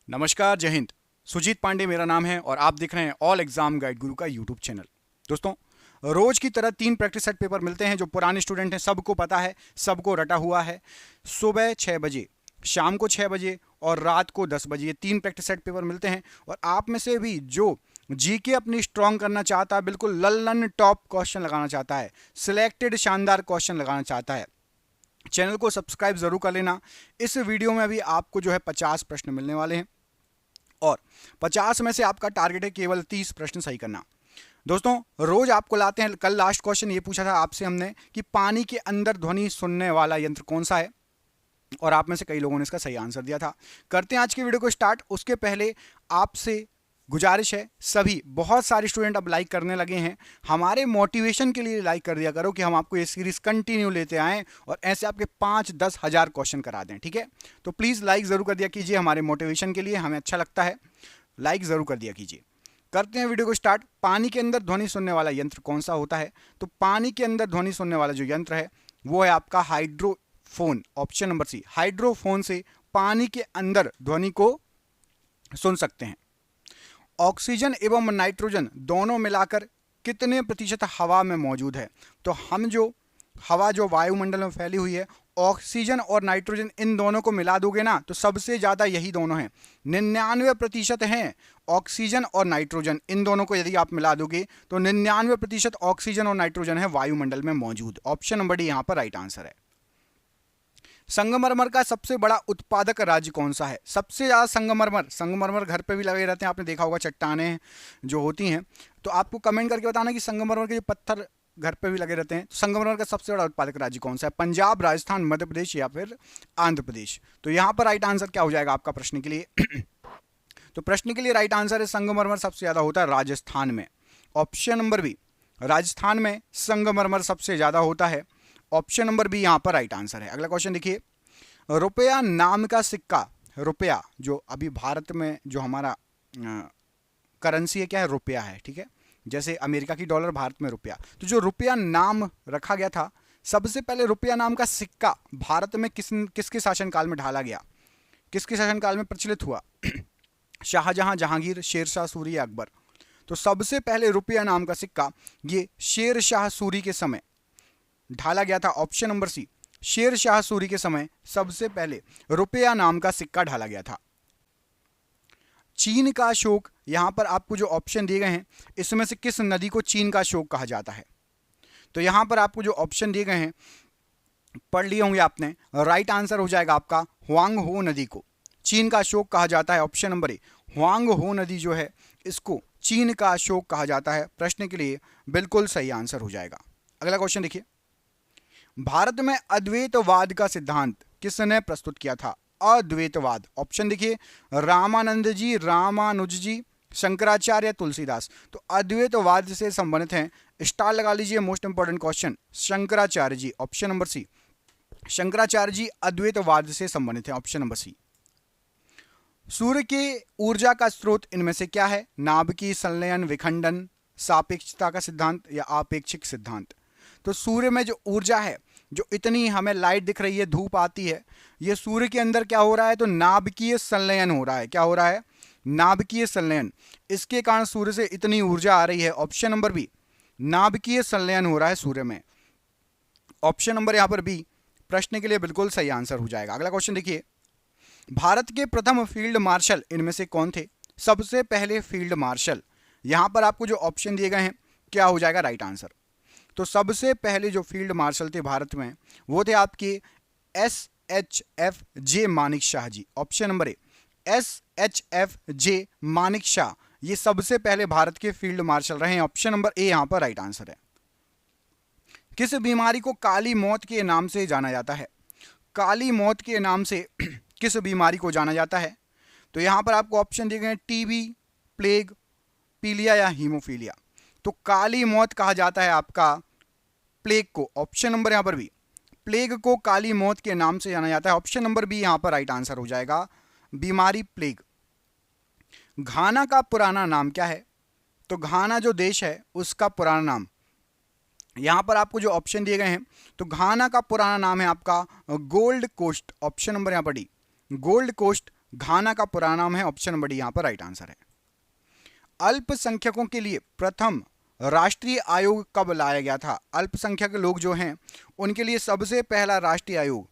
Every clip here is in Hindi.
नमस्कार, जय हिंद। सुजीत पांडे मेरा नाम है और आप देख रहे हैं ऑल एग्जाम गाइड गुरु का यूट्यूब चैनल। दोस्तों, रोज की तरह 3 प्रैक्टिस सेट पेपर मिलते हैं जो पुराने स्टूडेंट हैं सबको पता है, सबको रटा हुआ है। सुबह 6 बजे, शाम को 6 बजे और रात को 10 बजे ये 3 प्रैक्टिस सेट पेपर मिलते हैं। और आप में से भी जो जीके अपनी स्ट्रांग करना चाहता है, बिल्कुल लल्लन टॉप क्वेश्चन लगाना चाहता है, सिलेक्टेड शानदार क्वेश्चन लगाना चाहता है, चैनल को सब्सक्राइब जरूर कर लेना। इस वीडियो में अभी आपको जो है 50 प्रश्न मिलने वाले हैं और 50 में से आपका टारगेट है केवल 30 प्रश्न सही करना। दोस्तों, रोज आपको लाते हैं। कल लास्ट क्वेश्चन ये पूछा था आपसे हमने कि पानी के अंदर ध्वनि सुनने वाला यंत्र कौन सा है, और आप में से कई लोगों ने इसका सही आंसर दिया था। करते हैं आज की वीडियो को स्टार्ट। उसके पहले आपसे गुजारिश है, सभी बहुत सारे स्टूडेंट अब लाइक करने लगे हैं, हमारे मोटिवेशन के लिए लाइक कर दिया करो कि हम आपको ये सीरीज कंटिन्यू लेते आएं और ऐसे आपके 5-10 हज़ार क्वेश्चन करा दें। ठीक है, तो प्लीज़ लाइक ज़रूर कर दिया कीजिए, हमारे मोटिवेशन के लिए हमें अच्छा लगता है, लाइक ज़रूर कर दिया कीजिए। करते हैं वीडियो को स्टार्ट। पानी के अंदर ध्वनि सुनने वाला यंत्र कौन सा होता है? तो पानी के अंदर ध्वनि सुनने वाला जो यंत्र है वो है आपका hydrophone. Option number C, hydrophone से पानी के अंदर ध्वनि को सुन सकते हैं। ऑक्सीजन एवं नाइट्रोजन दोनों मिलाकर कितने प्रतिशत हवा में मौजूद है? तो हम जो हवा जो वायुमंडल में फैली हुई है, ऑक्सीजन और नाइट्रोजन इन दोनों को मिला दोगे ना तो सबसे ज़्यादा यही दोनों हैं, 99% हैं ऑक्सीजन और नाइट्रोजन। इन दोनों को यदि आप मिला दोगे तो 99% ऑक्सीजन और नाइट्रोजन है वायुमंडल में मौजूद। ऑप्शन नंबर डी यहाँ पर राइट आंसर है। संगमरमर का सबसे बड़ा उत्पादक राज्य कौन सा है? सबसे ज़्यादा संगमरमर घर पे भी लगे रहते हैं, आपने देखा होगा, चट्टानें जो होती हैं। तो आपको कमेंट करके बताना कि संगमरमर के जो पत्थर घर पे भी लगे रहते हैं, तो संगमरमर का सबसे बड़ा उत्पादक राज्य कौन सा है? पंजाब, राजस्थान, मध्य प्रदेश या फिर आंध्र प्रदेश? तो यहाँ पर राइट आंसर क्या हो जाएगा आपका प्रश्न के लिए? तो प्रश्न के लिए राइट आंसर है संगमरमर सबसे ज़्यादा होता है राजस्थान में। ऑप्शन नंबर बी, राजस्थान में संगमरमर सबसे ज़्यादा होता है। ऑप्शन नंबर बी यहाँ पर राइट आंसर है। अगला क्वेश्चन देखिए, रुपया नाम का सिक्का, रुपया जो अभी भारत में जो हमारा करेंसी है क्या है? रुपया है। ठीक है, जैसे अमेरिका की डॉलर, भारत में रुपया। तो जो रुपया नाम रखा गया था, सबसे पहले रुपया नाम का सिक्का भारत में किसके शासनकाल में ढाला गया, किसके शासनकाल में प्रचलित हुआ? शाहजहां, जहांगीर, शेरशाह सूरी या अकबर? तो सबसे पहले रुपया नाम का सिक्का ये शेरशाह सूरी के समय ढाला गया था। Option number C, Shershah Suri के समय सबसे पहले रुपया नाम का सिक्का ढाला गया था। चीन का अशोक, यहां पर आपको जो ऑप्शन दिए गए हैं इसमें से किस नदी को चीन का अशोक कहा जाता है? तो यहां पर आपको जो ऑप्शन दिए गए हैं पढ़ लिए होंगे आपने, राइट आंसर हो जाएगा आपका हुआंग हो नदी को चीन का अशोक कहा जाता है। ऑप्शन नंबर ए, हुआंग हो नदी जो है इसको चीन का अशोक कहा जाता है। प्रश्न के लिए बिल्कुल सही आंसर हो जाएगा। अगला क्वेश्चन देखिए, भारत में अद्वैतवाद का सिद्धांत किसने प्रस्तुत किया था? अद्वैतवाद, ऑप्शन देखिए, रामानंद जी, रामानुज जी, शंकराचार्य, तुलसीदास? तो अद्वैतवाद से संबंधित हैं, स्टार लगा लीजिए, most important question, Shankaracharya ji. Option number सी, शंकराचार्य जी अद्वैतवाद से संबंधित हैं। ऑप्शन नंबर सी। सूर्य के ऊर्जा का स्रोत इनमें से क्या है? नाभिकीय संलयन, विखंडन, सापेक्षता का सिद्धांत या आपेक्षिक सिद्धांत? तो सूर्य में जो ऊर्जा है, जो इतनी हमें लाइट दिख रही है, धूप आती है, ये सूर्य के अंदर क्या हो रहा है? तो नाभिकीय संलयन हो रहा है। क्या हो रहा है? नाभिकीय संलयन। इसके कारण सूर्य से इतनी ऊर्जा आ रही है। ऑप्शन नंबर बी, नाभिकीय संलयन हो रहा है सूर्य में। ऑप्शन नंबर यहां पर बी प्रश्न के लिए बिल्कुल सही आंसर हो जाएगा। अगला क्वेश्चन देखिए, भारत के प्रथम फील्ड मार्शल इनमें से कौन थे? सबसे पहले फील्ड मार्शल, यहां पर आपको जो ऑप्शन दिए गए हैं क्या हो जाएगा राइट आंसर? तो सबसे पहले जो फील्ड मार्शल थे भारत में वो थे आपके SHFJ Manik Shah ji. Option number A, SHFJ Manik Shah, ये सबसे पहले भारत के फील्ड मार्शल रहे हैं। ऑप्शन नंबर ए यहां पर राइट आंसर है। किस बीमारी को काली मौत के नाम से जाना जाता है? काली मौत के नाम से किस बीमारी को जाना जाता है? तो यहां पर आपको ऑप्शन दिए गए हैं, टीबी, प्लेग, पीलिया या हीमोफीलिया? तो काली मौत कहा जाता है आपका प्लेग को। ऑप्शन नंबर यहां पर भी, प्लेग को काली मौत के नाम से जाना जाता है। ऑप्शन नंबर बी यहां पर राइट आंसर हो जाएगा, बीमारी प्लेग। घाना का पुराना नाम क्या है? तो घाना जो देश है उसका पुराना नाम, यहां पर आपको जो ऑप्शन दिए गए हैं, तो घाना का पुराना नाम है आपका गोल्ड कोस्ट। ऑप्शन नंबर यहां पर डी, गोल्ड कोस्ट घाना का पूरा नाम है, ऑप्शन नंबर डी यहाँ पर राइट आंसर है। अल्पसंख्यकों के लिए प्रथम राष्ट्रीय आयोग कब लाया गया था? अल्पसंख्यक लोग जो हैं उनके लिए सबसे पहला राष्ट्रीय आयोग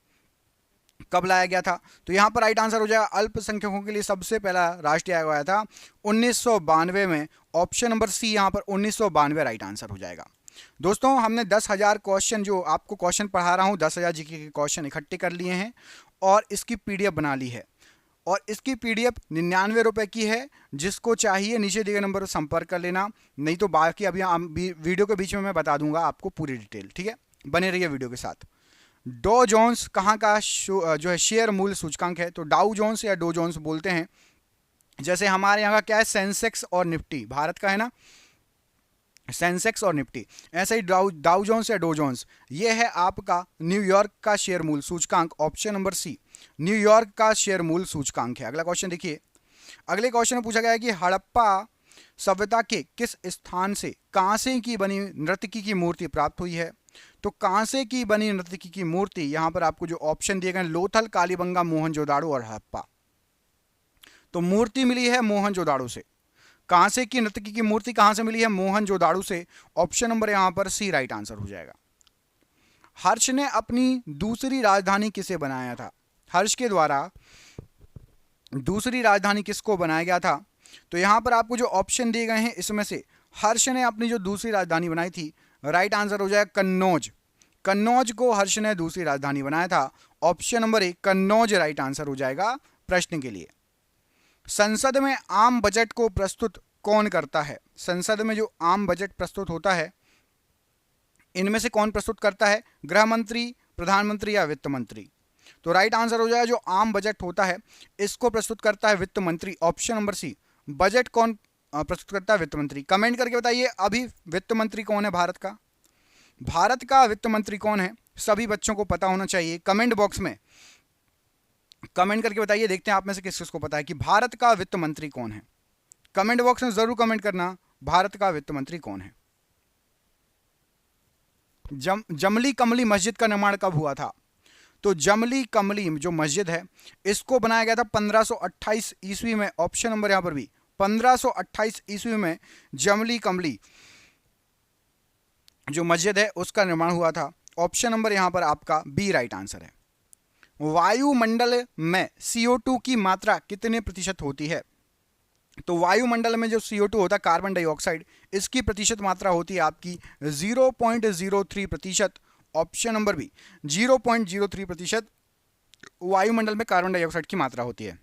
कब लाया गया था? तो यहां पर राइट आंसर हो जाएगा अल्पसंख्यकों के लिए सबसे पहला राष्ट्रीय आयोग आया था 1992 में, ऑप्शन नंबर सी यहां पर 1992 राइट आंसर हो जाएगा। दोस्तों हमने 10,000 क्वेश्चन, जो आपको क्वेश्चन पढ़ा रहा हूं 10,000 जीके के क्वेश्चन इकट्ठे कर लिए हैं और इसकी पीडीएफ बना ली है, और इसकी पीडीएफ 99 रुपए की है। जिसको चाहिए नीचे दिए गए नंबर पर संपर्क कर लेना, नहीं तो बाकी अभी वीडियो के बीच में मैं बता दूंगा आपको पूरी डिटेल, ठीक है, बने रहिए वीडियो के साथ। डॉ जोन्स कहाँ का जो है शेयर मूल्य सूचकांक है? तो डाउ जोन्स या डो जोन्स बोलते हैं। जैसे हमारे यहाँ का क्या है, सेंसेक्स और निफ्टी, भारत का है ना सेंसेक्स और निफ्टी, ऐसे ही डाउ जोन्स या डो जोन्स, ये है आपका न्यूयॉर्क का शेयर मूल्य सूचकांक, ऑप्शन नंबर सी न्यूयॉर्क का शेयर मूल्य सूचकांक है। अगला क्वेश्चन देखिए, अगले क्वेश्चन में पूछा गया है कि हड़प्पा सभ्यता के किस स्थान से कांसे की बनी नर्तकी की मूर्ति प्राप्त हुई है? तो कांसे की बनी नर्तकी की मूर्ति, यहां पर आपको जो ऑप्शन दिए गए लोथल, कालीबंगा, मोहनजोदाड़ो और हड़प्पा। तो मूर्ति मिली है मोहनजोदाड़ो से। कांसे की नर्तकी की मूर्ति कहां से मिली है? मोहनजोदाड़ो से, ऑप्शन नंबर यहां पर सी राइट आंसर हो जाएगा। हर्ष ने अपनी दूसरी राजधानी किसे बनाया था? हर्ष के द्वारा दूसरी राजधानी किसको बनाया गया था? तो यहां पर आपको जो ऑप्शन दिए गए हैं इसमें से हर्ष ने अपनी जो दूसरी राजधानी बनाई थी, राइट आंसर हो जाएगा कन्नौज। कन्नौज को हर्ष ने दूसरी राजधानी बनाया था, ऑप्शन नंबर ए कन्नौज राइट आंसर हो जाएगा प्रश्न के लिए। संसद में आम बजट को प्रस्तुत कौन करता है? संसद में जो आम बजट प्रस्तुत होता है इनमें से कौन प्रस्तुत करता है? गृह मंत्री, प्रधानमंत्री या वित्त मंत्री? तो राइट आंसर हो जाएगा जो आम बजट होता है इसको प्रस्तुत करता है वित्त मंत्री, ऑप्शन नंबर सी। बजट कौन प्रस्तुत करता है? वित्त मंत्री। कमेंट करके बताइए अभी वित्त मंत्री कौन है भारत का? भारत का वित्त मंत्री कौन है? सभी बच्चों को पता होना चाहिए। कमेंट बॉक्स में कमेंट करके बताइए, देखते हैं आप में से किस किसको पता है कि भारत का वित्त मंत्री कौन है। कमेंट बॉक्स में जरूर कमेंट करना, भारत का वित्त मंत्री कौन है। जमली कमली मस्जिद का निर्माण कब हुआ था? तो जमली कमली जो मस्जिद है इसको बनाया गया था 1528 ईस्वी में, ऑप्शन नंबर यहां पर भी 1528 ईस्वी में जमली कमली जो मस्जिद है उसका निर्माण हुआ था, ऑप्शन नंबर यहां पर आपका बी राइट आंसर है। वायुमंडल में CO2 की मात्रा कितने प्रतिशत होती है? तो वायुमंडल में जो CO2 होता है, कार्बन डाइऑक्साइड, इसकी प्रतिशत मात्रा होती है आपकी 0.03%, ऑप्शन नंबर बी 0.03% वायुमंडल में कार्बन डाइऑक्साइड की मात्रा होती है।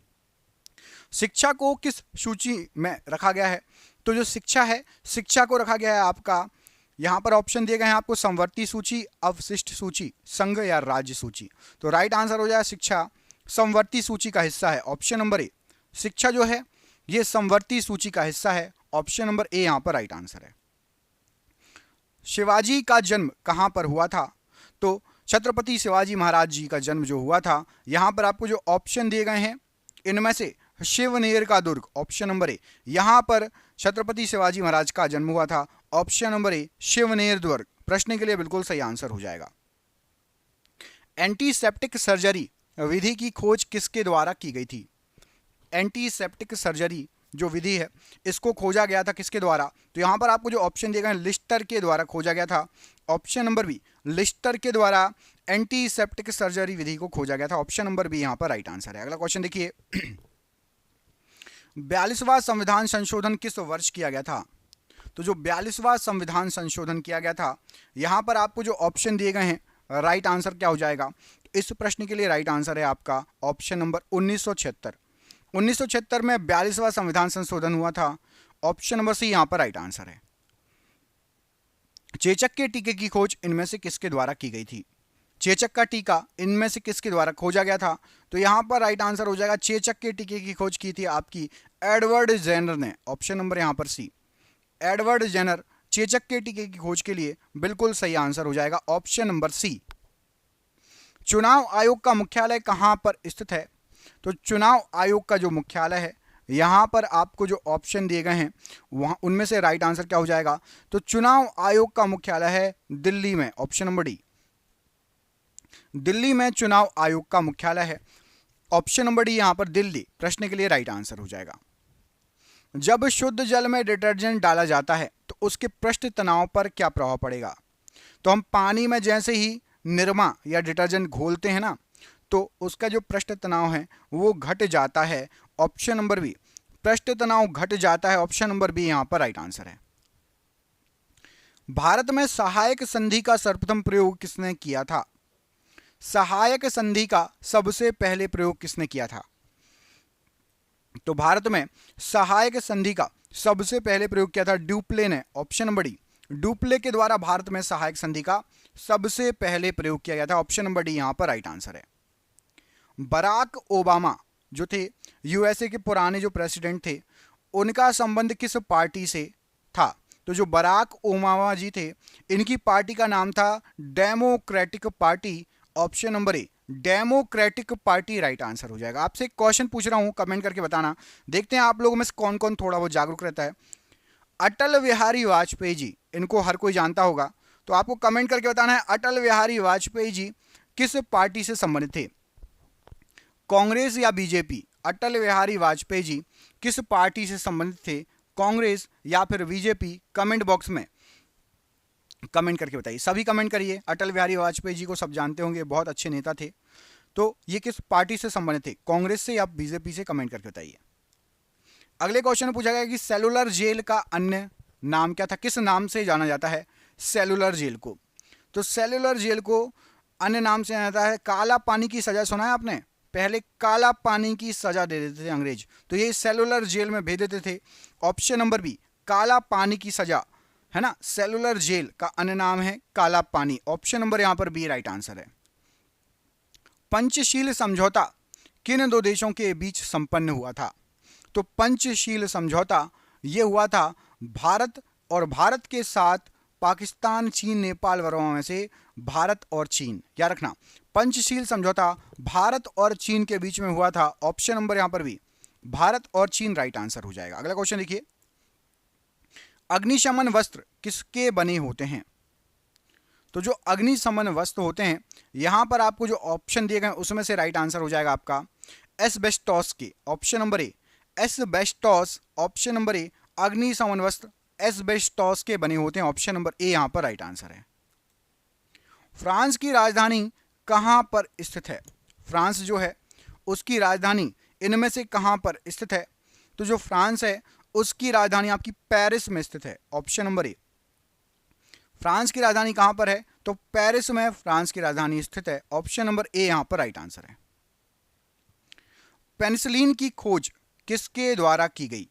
शिक्षा को किस सूची में रखा गया है? तो जो शिक्षा है, शिक्षा को रखा गया है आपका, यहां पर ऑप्शन दिए गए हैं आपको संवर्ती सूची, अवशिष्ट सूची, संघ या राज्य सूची। तो राइट आंसर हो जाएगा शिक्षा संवर्ती सूची का हिस्सा है, ऑप्शन नंबर ए। शिक्षा जो है ये संवर्ती सूची का हिस्सा है, ऑप्शन नंबर ए यहां पर राइट आंसर है। शिवाजी का जन्म कहां पर हुआ था? तो छत्रपति शिवाजी महाराज जी का जन्म जो हुआ था, यहां पर आपको जो ऑप्शन दिए गए हैं इनमें से शिवनेर का दुर्ग, ऑप्शन नंबर ए, यहां पर छत्रपति शिवाजी महाराज का जन्म हुआ था, ऑप्शन नंबर ए शिवनेर दुर्ग प्रश्न के लिए बिल्कुल सही आंसर हो जाएगा। एंटीसेप्टिक सर्जरी विधि की खोज किसके द्वारा की गई थी? एंटीसेप्टिक सर्जरी जो विधि है इसको खोजा गया था किसके द्वारा? तो यहां पर आपको जो ऑप्शन दिए गए लिस्टर के द्वारा खोजा गया था, ऑप्शन नंबर बी लिस्टर के द्वारा एंटीसेप्टिक सर्जरी विधि को खोजा गया था, ऑप्शन नंबर बी यहां पर राइट आंसर है। अगला क्वेश्चन देखिए 42वां संविधान संशोधन किस वर्ष किया गया था? तो जो 42वां संविधान संशोधन किया गया था, यहां पर आपको जो ऑप्शन दिए गए हैं राइट आंसर क्या हो जाएगा? इस प्रश्न के लिए राइट आंसर है आपका ऑप्शन नंबर 1976। 1976 में 42वां संविधान संशोधन हुआ था, ऑप्शन नंबर सी यहां पर राइट आंसर है। चेचक के टीके की खोज इनमें से किसके द्वारा की गई थी? चेचक का टीका इनमें से किसके द्वारा खोजा गया था? तो यहां पर राइट आंसर हो जाएगा चेचक के टीके की खोज की थी आपकी एडवर्ड जेनर ने, ऑप्शन नंबर यहां पर सी। एडवर्ड जेनर चेचक के टीके की खोज के लिए बिल्कुल सही आंसर हो जाएगा, ऑप्शन नंबर सी। चुनाव आयोग का मुख्यालय कहां पर स्थित है? तो चुनाव आयोग का जो मुख्यालय है, यहां पर आपको जो ऑप्शन दिए गए हैं वहां उनमें से राइट आंसर क्या हो जाएगा? तो चुनाव आयोग का मुख्यालय है दिल्ली में, ऑप्शन नंबर डी। दिल्ली में चुनाव आयोग का मुख्यालय है। ऑप्शन नंबर डी यहां पर दिल्ली प्रश्न के लिए राइट आंसर हो जाएगा। जब शुद्ध जल में डिटर्जेंट डाला जाता है तो उसके पृष्ठ तनाव पर क्या प्रभाव पड़ेगा? तो हम पानी में जैसे ही निरमा या डिटर्जेंट घोलते हैं ना, तो उसका जो पृष्ठ तनाव है वो घट जाता है। ऑप्शन नंबर बी, पृष्ठ तनाव घट जाता है। ऑप्शन नंबर बी यहां पर राइट आंसर है। भारत में सहायक संधि का सर्वप्रथम प्रयोग किसने किया था? सहायक संधि का सबसे पहले प्रयोग किसने किया था? तो भारत में सहायक संधि का सबसे पहले प्रयोग किया था ड्यूप्ले ने। ऑप्शन नंबर डी, ड्यूप्ले के द्वारा भारत में सहायक संधि का सबसे पहले प्रयोग किया गया था। ऑप्शन नंबर डी यहां पर राइट आंसर है। बराक ओबामा जो थे, यूएसए के पुराने जो प्रेसिडेंट थे, उनका संबंध किस पार्टी से था? तो जो बराक ओबामा जी थे, इनकी पार्टी का नाम था डेमोक्रेटिक पार्टी। ऑप्शन नंबर ए, डेमोक्रेटिक पार्टी राइट आंसर हो जाएगा। आपसे एक क्वेश्चन पूछ रहा हूं, कमेंट करके बताना, देखते हैं आप लोगों में से कौन कौन थोड़ा बहुत जागरूक रहता है। अटल बिहारी वाजपेयी जी, इनको हर कोई जानता होगा, तो आपको कमेंट करके बताना है अटल बिहारी वाजपेयी जी किस पार्टी से संबंधित थे? कांग्रेस या बीजेपी? अटल बिहारी वाजपेयी जी किस पार्टी से संबंधित थे? कांग्रेस या फिर बीजेपी? कमेंट बॉक्स में कमेंट करके बताइए। सभी कमेंट करिए। अटल बिहारी वाजपेयी जी को सब जानते होंगे, बहुत अच्छे नेता थे। तो ये किस पार्टी से संबंधित थे, कांग्रेस से या बीजेपी से? कमेंट करके बताइए। अगले क्वेश्चन में पूछा गया कि सेलुलर जेल का अन्य नाम क्या था? किस नाम से जाना जाता है सेलुलर जेल को? तो सेलुलर जेल को अन्य नाम से जाना जाता है काला पानी की सजा। सुना है आपने? पहले काला पानी की सजा दे देते थे अंग्रेज, तो ये सेलुलर जेल में भेज देते थे। ऑप्शन नंबर बी, काला पानी की सजा, है ना। सेलुलर जेल का अन्य नाम है काला पानी। ऑप्शन नंबर यहां पर बी राइट आंसर है। पंचशील समझौता किन दो देशों के बीच संपन्न हुआ था? तो पंचशील समझौता यह हुआ था भारत और भारत के साथ पाकिस्तान, चीन, नेपाल, बर्मा में से भारत और चीन। याद रखना, पंचशील समझौता भारत और चीन के बीच में हुआ था। ऑप्शन नंबर यहां पर भी भारत और चीन राइट आंसर हो जाएगा। अगला क्वेश्चन देखिए, अग्निशमन वस्त्र किसके बने होते हैं? तो जो अग्निशमन वस्त्र होते हैं, यहां पर आपको जो ऑप्शन दिए गए उसमें से राइट आंसर हो जाएगा आपका एस्बेस्टॉस के। ऑप्शन नंबर ए, एस्बेस्टॉस। ऑप्शन नंबर ए, अग्निशमन वस्त्र एस्बेस्टॉस के बने होते हैं। ऑप्शन नंबर ए यहां पर राइट आंसर है। फ्रांस की राजधानी कहां पर स्थित है? फ्रांस जो है उसकी राजधानी इनमें से कहां पर स्थित है? तो जो फ्रांस है उसकी राजधानी आपकी पेरिस में स्थित है। ऑप्शन नंबर ए, फ्रांस की राजधानी कहां पर है? तो पेरिस में फ्रांस की राजधानी स्थित है। ऑप्शन नंबर ए यहां पर राइट आंसर है। पेनिसिलिन की खोज किसके द्वारा की गई?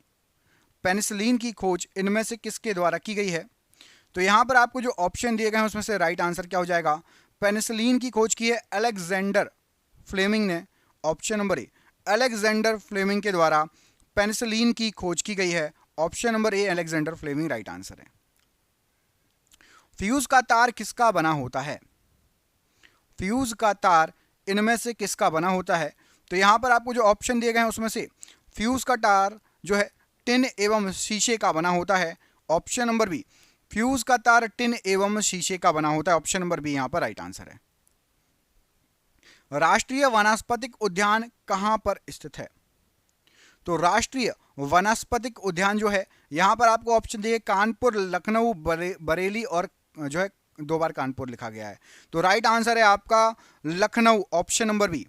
पेनिसिलिन की खोज इनमें से किसके द्वारा की गई है? तो यहां पर आपको जो ऑप्शन दिए गए हैं उसमें से राइट आंसर क्या हो जाएगा? पेनिसिलिन की खोज की है अलेक्जेंडर फ्लेमिंग ने। Option number A, Alexander Fleming के द्वारा पेनिसिलिन की खोज की गई है। Option number A, Alexander Fleming right answer है। फ्यूज का तार किसका बना होता है? फ्यूज का तार इनमें से किसका बना होता है? तो यहां पर आपको जो ऑप्शन दिए गए हैं उसमें से फ्यूज का तार जो है टिन एवं शीशे का बना होता है। ऑप्शन नंबर बी, फ्यूज का तार टिन एवं शीशे का बना होता है। ऑप्शन नंबर बी यहां पर राइट आंसर है। राष्ट्रीय वानस्पतिक उद्यान कहां पर स्थित है? तो राष्ट्रीय वानस्पतिक उद्यान जो है, यहां पर आपको ऑप्शन दिए कानपुर, लखनऊ, बरेली और जो है 2 बार कानपुर लिखा गया है। तो राइट आंसर है आपका लखनऊ। ऑप्शन नंबर बी,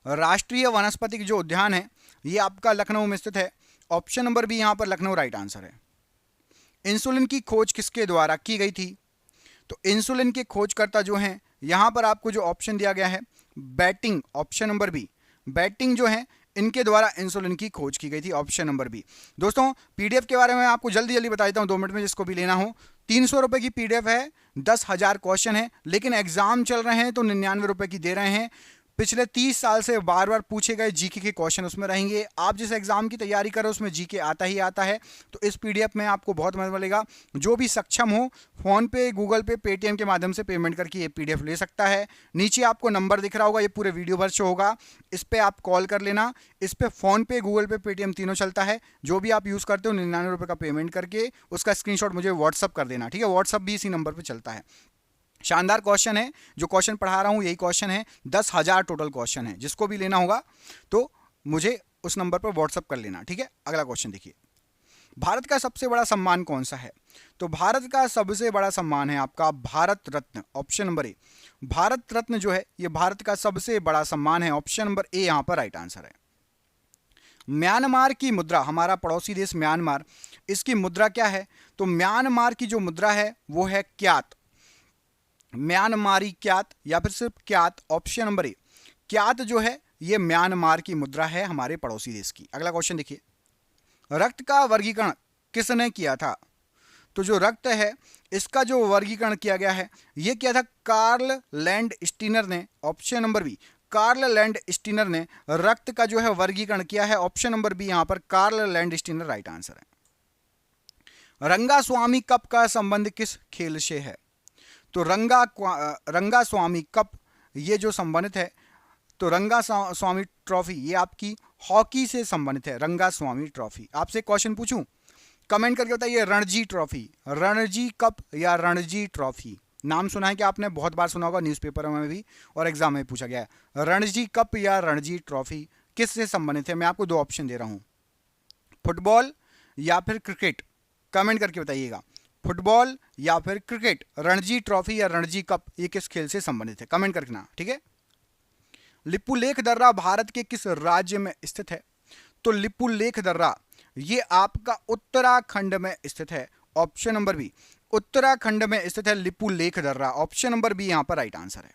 राष्ट्रीय वानस्पतिक जो उद्यान है ये आपका लखनऊ में स्थित है। ऑप्शन नंबर बी यहां पर लखनऊ राइट आंसर है। इंसुलिन की खोज किसके द्वारा की गई थी? तो इंसुलिन के खोजकर्ता जो हैं, यहां पर आपको जो ऑप्शन दिया गया है batting. Option number B, batting जो है इनके द्वारा इंसुलिन की खोज की गई थी। Option number B. दोस्तों पीडीएफ के बारे में आपको जल्दी जल्दी बता देता हूं 2 मिनट में, जिसको भी लेना हो। 300 रुपए की पीडीएफ है, 10,000 क्वेश्चन है, लेकिन एग्जाम चल रहे हैं तो 99 रुपए की दे रहे हैं। पिछले 30 साल से बार बार पूछे गए जीके के क्वेश्चन उसमें रहेंगे। आप जिस एग्जाम की तैयारी कर रहे हो उसमें जीके आता ही आता है, तो इस पीडीएफ में आपको बहुत मदद मिलेगा। जो भी सक्षम हो फोन पे, गूगल पे, पेटीएम के माध्यम से पेमेंट करके ये पीडीएफ ले सकता है। नीचे आपको नंबर दिख रहा होगा, ये पूरे वीडियो भर शो होगा, इस पर आप कॉल कर लेना। इस पर फोन पे, गूगल पे, पेटीएम तीनों चलता है। जो भी आप यूज़ करते हो 99 रुपये का पेमेंट करके उसका स्क्रीनशॉट मुझे व्हाट्सअप कर देना, ठीक है। व्हाट्सअप भी इसी नंबर पर चलता है। शानदार क्वेश्चन है, जो क्वेश्चन पढ़ा रहा हूं यही क्वेश्चन है, 10,000 टोटल क्वेश्चन है। जिसको भी लेना होगा तो मुझे उस नंबर पर व्हाट्सअप कर लेना, ठीक है। अगला क्वेश्चन देखिए, भारत का सबसे बड़ा सम्मान कौन सा है? तो भारत का सबसे बड़ा सम्मान है आपका भारत रत्न, ऑप्शन नंबर ए। भारत रत्न जो है ये भारत का सबसे बड़ा सम्मान है, ऑप्शन नंबर ए यहां पर राइट आंसर है। म्यांमार की मुद्रा, हमारा पड़ोसी देश म्यांमार, इसकी मुद्रा क्या है? तो म्यांमार की जो मुद्रा है वो है क्यात, म्यांमारी क्यात या फिर सिर्फ क्यात, ऑप्शन नंबर ए। क्यात जो है ये म्यांमार की मुद्रा है हमारे पड़ोसी देश की। अगला क्वेश्चन देखिए, रक्त का वर्गीकरण किसने किया था? तो जो रक्त है इसका जो वर्गीकरण किया गया है ये किया था कार्ल लैंड स्टीनर ने, option number B. Karl Landsteiner ने रक्त का जो है वर्गीकरण किया है, ऑप्शन नंबर बी यहां पर Karl Landsteiner right answer है। रंगास्वामी कप का संबंध किस खेल से है? तो रंगास्वामी कप ये जो संबंधित है, तो रंगास्वामी ट्रॉफी ये आपकी हॉकी से संबंधित है। रंगास्वामी ट्रॉफी, आपसे क्वेश्चन पूछूं, कमेंट करके बताइए, रणजी ट्रॉफी, रणजी कप या रणजी ट्रॉफी? नाम सुना है कि आपने बहुत बार सुना होगा, न्यूज़पेपर में भी और एग्जाम में पूछा गया है। रणजी कप या रणजी ट्रॉफी किससे संबंधित है? मैं आपको दो ऑप्शन दे रहा हूं, फुटबॉल या फिर क्रिकेट। कमेंट करके बताइएगा, फुटबॉल या फिर क्रिकेट, रणजी ट्रॉफी या रणजी कप ये किस खेल से संबंधित है? कमेंट करना, ठीक है। लिपुलेख दर्रा भारत के किस राज्य में स्थित है? तो लिपुलेख दर्रा ये आपका उत्तराखंड में स्थित है, ऑप्शन नंबर बी। उत्तराखंड में स्थित है लिपुलेख दर्रा, ऑप्शन नंबर बी यहां पर राइट आंसर है।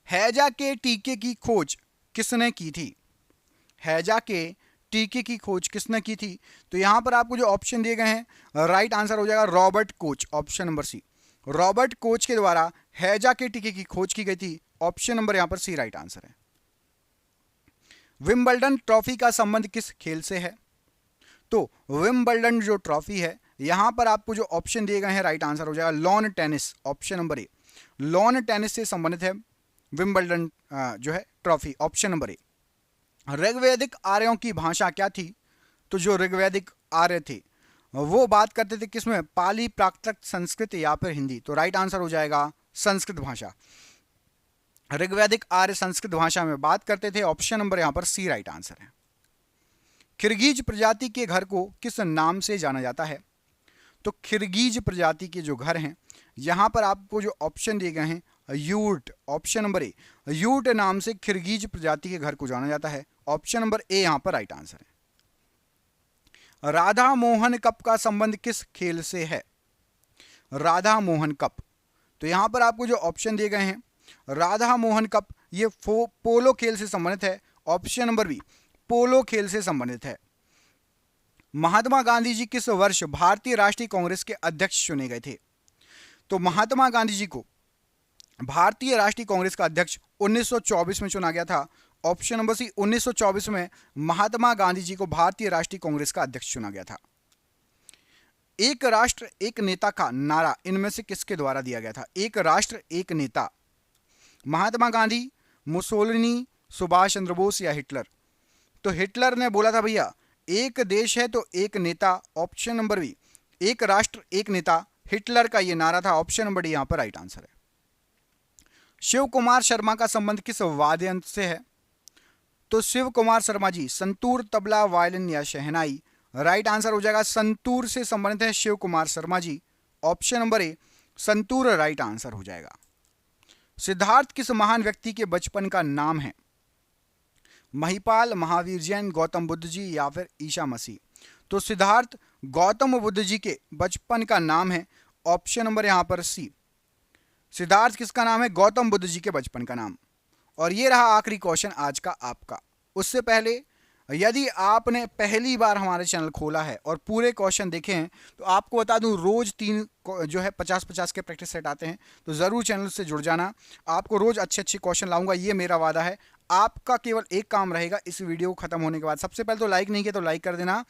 हैजा के टीके की खोज किसने की थी? हैजा के टीके की खोज किसने की थी? तो यहां पर आपको जो ऑप्शन दिए गए हैं राइट आंसर हो जाएगा Robert Koch, option number C. Robert Koch के द्वारा हैजा के टीके की खोज की गई थी, ऑप्शन नंबर यहां पर सी राइट आंसर है। विंबलडन ट्रॉफी का संबंध किस खेल से है? तो विंबलडन जो ट्रॉफी है यहां पर आपको जो ऑप्शन दिए गए हैं राइट आंसर हो जाएगा लॉन टेनिस, ऑप्शन नंबर ए। लॉन टेनिस से संबंधित है विंबलडन जो है ट्रॉफी, ऑप्शन नंबर ए। ऋग्वैदिक आर्यों की भाषा क्या थी? तो जो ऋग्वैदिक आर्य थे वो बात करते थे किसमें? पाली, प्राकृत, संस्कृत या फिर हिंदी? तो राइट आंसर हो जाएगा संस्कृत भाषा। ऋग्वैदिक आर्य संस्कृत भाषा में बात करते थे, ऑप्शन नंबर यहां पर सी राइट आंसर है। खिरगीज प्रजाति के घर को किस नाम से जाना जाता है? तो खिरगीज प्रजाति के जो घर हैं यहां पर आपको जो ऑप्शन दिए गए हैं यूट, ऑप्शन नंबर ए। यूट नाम से खिरगीज प्रजाति के घर को जाना जाता है, ऑप्शन नंबर ए यहां पर राइट आंसर है। राधा मोहन कप का संबंध किस खेल से है? राधा मोहन कप, तो यहां पर आपको जो ऑप्शन दिए गए हैं राधा मोहन कप ये पोलो खेल से संबंधित है, ऑप्शन नंबर बी। पोलो खेल से संबंधित है। महात्मा गांधी जी किस वर्ष भारतीय राष्ट्रीय कांग्रेस के अध्यक्ष चुने गए थे? तो महात्मा गांधी जी को भारतीय राष्ट्रीय कांग्रेस का अध्यक्ष 1924 में चुना गया था, ऑप्शन नंबर सी। 1924 में महात्मा गांधी जी को भारतीय राष्ट्रीय कांग्रेस का अध्यक्ष चुना गया था। एक राष्ट्र एक नेता का नारा इनमें से किसके द्वारा दिया गया था? एक राष्ट्र एक नेता, महात्मा गांधी, मुसोलिनी, सुभाष चंद्र बोस या हिटलर? तो हिटलर ने बोला था भैया एक देश है तो एक नेता, ऑप्शन नंबर बी। एक राष्ट्र एक नेता, हिटलर का यह नारा था, ऑप्शन नंबर डी यहां पर राइट आंसर है। शिव कुमार शर्मा का संबंध किस वाद्य यंत्र से है? तो शिव कुमार शर्मा जी संतूर, तबला, वायलिन या शहनाई? राइट आंसर हो जाएगा संतूर से संबंधित है Shiv Kumar Sharma ji, option number A santoor right answer हो जाएगा। सिद्धार्थ किस महान व्यक्ति के बचपन का नाम है? महिपाल, महावीर जैन, गौतम बुद्ध जी या फिर ईसा मसीह? तो सिद्धार्थ गौतम बुद्ध जी के बचपन का नाम है, ऑप्शन नंबर यहां पर सी। सिद्धार्थ किसका नाम है? गौतम बुद्ध जी के बचपन का नाम। और ये रहा आखिरी क्वेश्चन आज का आपका। उससे पहले यदि आपने पहली बार हमारे चैनल खोला है और पूरे क्वेश्चन देखे हैं तो आपको बता दूं रोज 3 जो है 50-50 के प्रैक्टिस सेट आते हैं, तो ज़रूर चैनल से जुड़ जाना। आपको रोज अच्छे क्वेश्चन लाऊंगा, ये मेरा वादा है। आपका केवल एक काम रहेगा इस वीडियो को खत्म होने के बाद, सबसे पहले तो लाइक नहीं किया तो लाइक कर देना,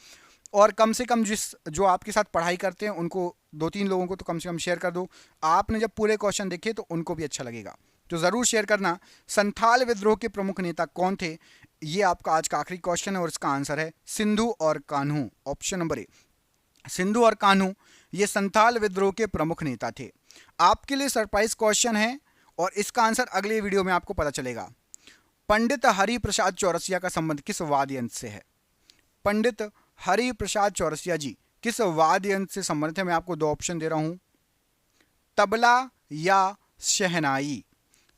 और कम से कम जो आपके साथ पढ़ाई करते हैं उनको 2-3 लोगों को तो कम से कम शेयर कर दो। आपने जब पूरे क्वेश्चन देखे तो उनको भी अच्छा लगेगा, तो ज़रूर शेयर करना। संथाल विद्रोह के प्रमुख नेता कौन थे? ये आपका आज का आखिरी क्वेश्चन है और इसका आंसर है सिंधु और कान्हू, ऑप्शन नंबर ए। सिंधु और कान्हू ये संथाल विद्रोह के प्रमुख नेता थे। आपके लिए सरप्राइज क्वेश्चन है और इसका आंसर अगले वीडियो में आपको पता चलेगा। पंडित हरि प्रसाद चौरसिया का संबंध किस वाद्य यंत्र से है? पंडित हरि प्रसाद चौरसिया जी किस वाद्य यंत्र से संबंधित है? मैं आपको दो ऑप्शन दे रहा हूं, तबला या शहनाई।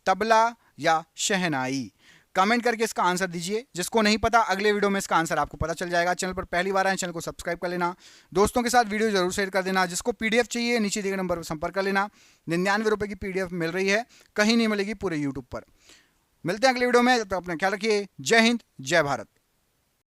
तबला या शहनाई। कमेंट करके इसका आंसर दीजिए। जिसको नहीं पता अगले वीडियो में इसका आंसर आपको पता चल जाएगा। चैनल पर पहली बार आए चैनल को सब्सक्राइब कर लेना, दोस्तों के साथ वीडियो जरूर शेयर कर देना। जिसको पीडीएफ चाहिए नीचे दिए गए नंबर पर संपर्क कर लेना। 99 रुपए की पीडीएफ मिल रही है, कहीं नहीं मिलेगी पूरे यूट्यूब पर। मिलते हैं अगले वीडियो में, अपना ख्याल रखिए। जय हिंद, जय भारत।